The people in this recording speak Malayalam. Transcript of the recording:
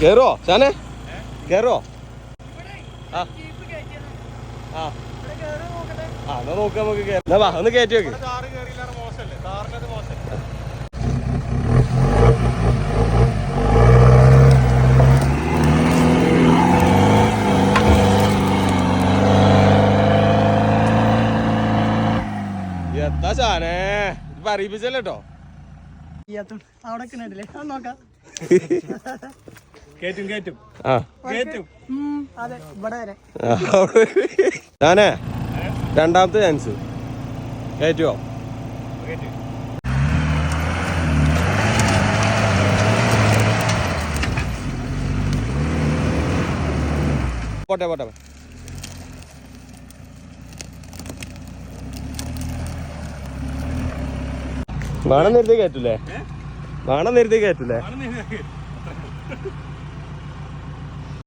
കേറുവോ ഷാനെ? കേറുവോ? ആ എന്നാ നോക്ക് നമുക്ക് കേറാം. വാ ഒന്ന് കയറ്റി വെക്ക്. എത്താ ഷാനെ ഇപ്പൊ അറിയിപ്പിച്ചല്ലോ കേട്ടോ. ഷാനെ രണ്ടാമത്തെ ചാൻസ് കയറ്റുവോ? പോട്ടെ പോട്ടെ. വേണം നേരത്തെ കയറ്റൂലേ? വേണം നേരത്തെ കയറ്റൂലേ?